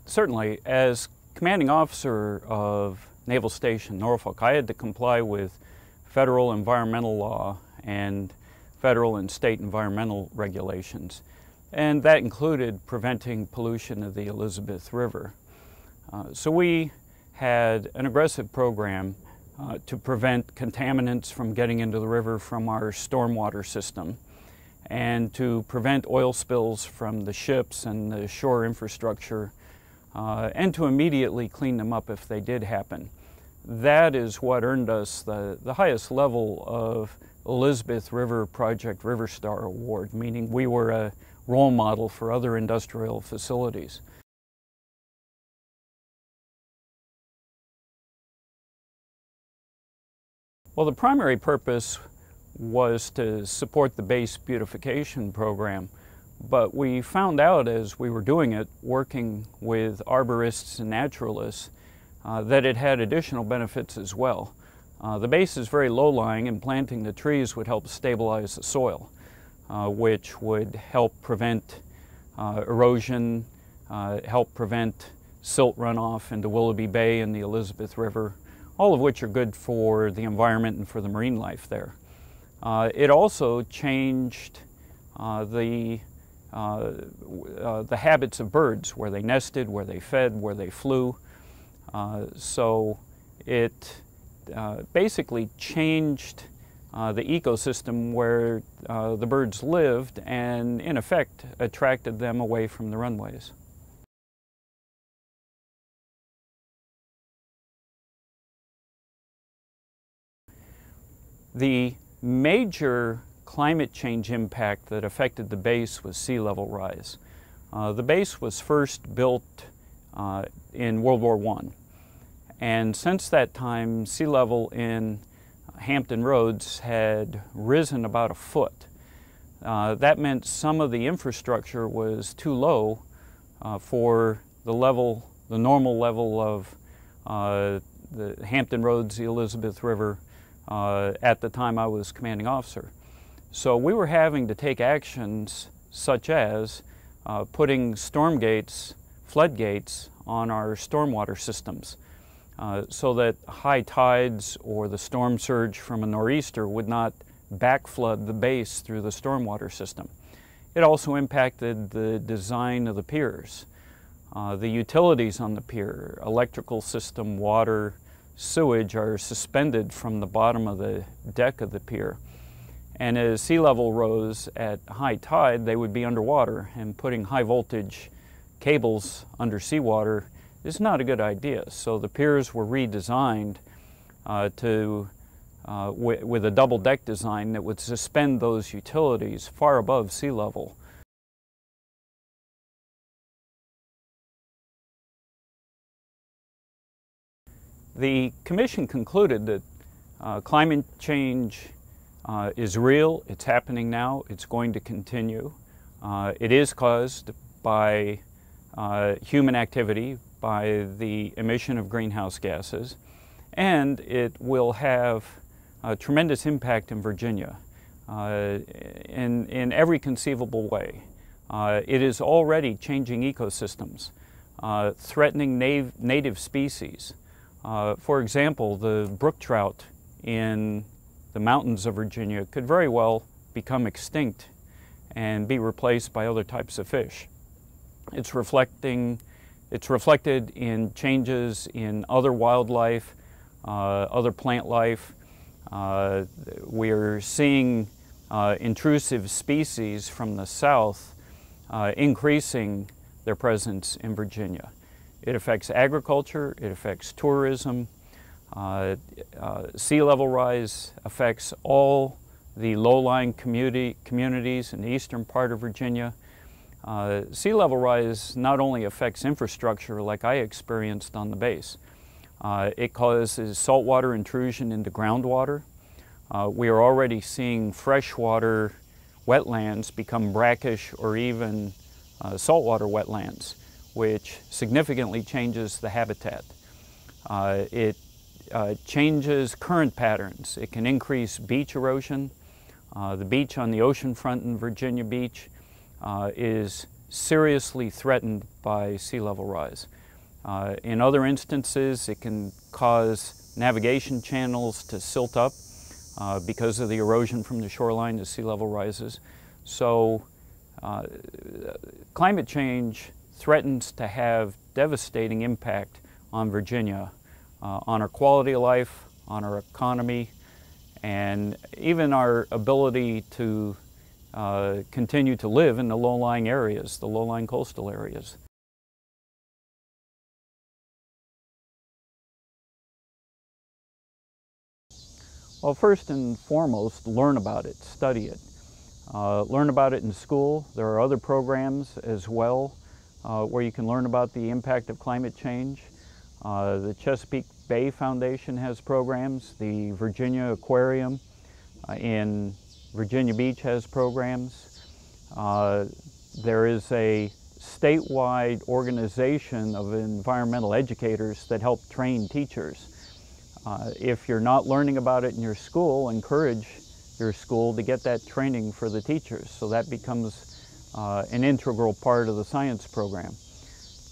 Certainly, as commanding officer of Naval Station Norfolk, I had to comply with federal environmental law and federal and state environmental regulations, and that included preventing pollution of the Elizabeth River. So we had an aggressive program to prevent contaminants from getting into the river from our stormwater system, and to prevent oil spills from the ships and the shore infrastructure, and to immediately clean them up if they did happen. That is what earned us the highest level of Elizabeth River Project River Star Award, meaning we were a role model for other industrial facilities. Well, the primary purpose was to support the base beautification program, but we found out as we were doing it, working with arborists and naturalists, that it had additional benefits as well. The base is very low-lying, and planting the trees would help stabilize the soil, which would help prevent erosion, help prevent silt runoff into Willoughby Bay and the Elizabeth River, all of which are good for the environment and for the marine life there. It also changed the habits of birds, where they nested, where they fed, where they flew. So it basically changed the ecosystem where the birds lived, and in effect attracted them away from the runways. The major climate change impact that affected the base was sea level rise. The base was first built in World War I, and since that time sea level in Hampton Roads had risen about a foot. That meant some of the infrastructure was too low for the normal level of the Hampton Roads, the Elizabeth River, at the time I was commanding officer. So we were having to take actions such as putting storm gates, floodgates on our stormwater systems so that high tides or the storm surge from a nor'easter would not backflood the base through the stormwater system. It also impacted the design of the piers, the utilities on the pier, electrical system, water, sewage are suspended from the bottom of the deck of the pier. And as sea level rose at high tide, they would be underwater, and putting high voltage cables under seawater is not a good idea. So the piers were redesigned with a double deck design that would suspend those utilities far above sea level. The Commission concluded that climate change is real, it's happening now, it's going to continue. It is caused by human activity, by the emission of greenhouse gases, and it will have a tremendous impact in Virginia in every conceivable way. It is already changing ecosystems, threatening native species. For example, the brook trout in the mountains of Virginia could very well become extinct and be replaced by other types of fish. It's reflected in changes in other wildlife, other plant life. We are seeing intrusive species from the south increasing their presence in Virginia. It affects agriculture, it affects tourism. Sea level rise affects all the low-lying communities in the eastern part of Virginia. Sea level rise not only affects infrastructure like I experienced on the base, it causes saltwater intrusion into groundwater. We are already seeing freshwater wetlands become brackish or even saltwater wetlands, which significantly changes the habitat. It changes current patterns. It can increase beach erosion. The beach on the ocean front in Virginia Beach is seriously threatened by sea level rise. In other instances, it can cause navigation channels to silt up because of the erosion from the shoreline as sea level rises. So climate change threatens to have devastating impact on Virginia, on our quality of life, on our economy, and even our ability to continue to live in the low-lying areas, the low-lying coastal areas. Well, first and foremost, learn about it, study it. Learn about it in school. There are other programs as well where you can learn about the impact of climate change. The Chesapeake Bay Foundation has programs. The Virginia Aquarium in Virginia Beach has programs. There is a statewide organization of environmental educators that help train teachers. If you're not learning about it in your school, encourage your school to get that training for the teachers, so that becomes an integral part of the science program.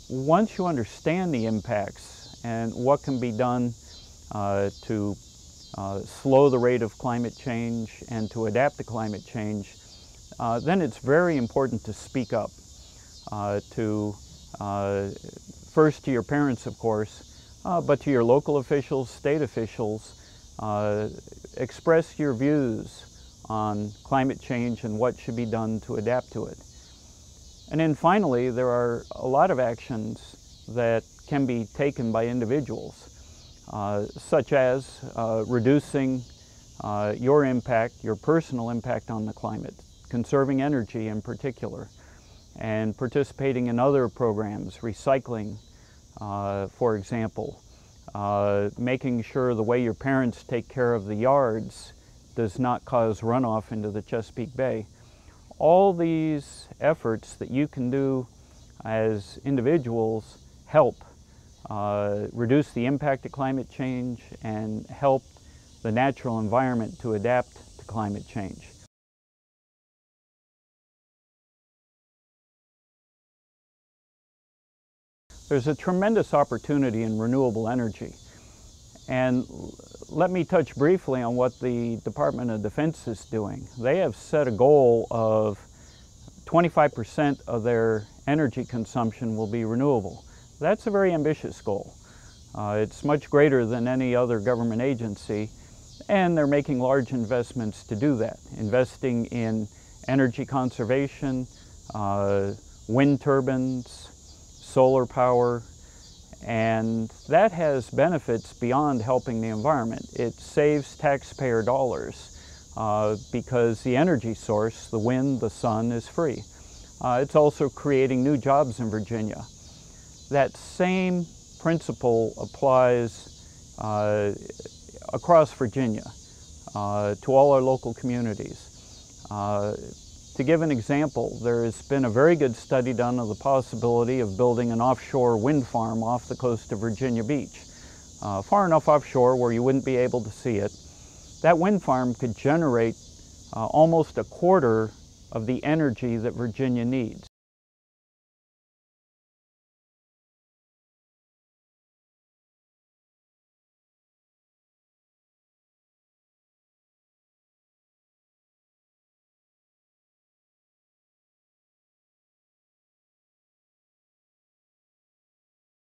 Once you understand the impacts and what can be done to slow the rate of climate change and to adapt to climate change, then it's very important to speak up. First to your parents, of course, but to your local officials, state officials, express your views on climate change and what should be done to adapt to it. And then finally, there are a lot of actions that can be taken by individuals, such as reducing your impact, your personal impact on the climate, conserving energy in particular, and participating in other programs, recycling, for example, making sure the way your parents take care of the yards does not cause runoff into the Chesapeake Bay. All these efforts that you can do as individuals help reduce the impact of climate change and help the natural environment to adapt to climate change. There's a tremendous opportunity in renewable energy. And let me touch briefly on what the Department of Defense is doing. They have set a goal of 25% of their energy consumption will be renewable. That's a very ambitious goal. It's much greater than any other government agency, and they're making large investments to do that, investing in energy conservation, wind turbines, solar power, and that has benefits beyond helping the environment. It saves taxpayer dollars because the energy source, the wind, the sun, is free. It's also creating new jobs in Virginia. That same principle applies across Virginia to all our local communities. To give an example, there has been a very good study done of the possibility of building an offshore wind farm off the coast of Virginia Beach, far enough offshore where you wouldn't be able to see it. That wind farm could generate almost a quarter of the energy that Virginia needs.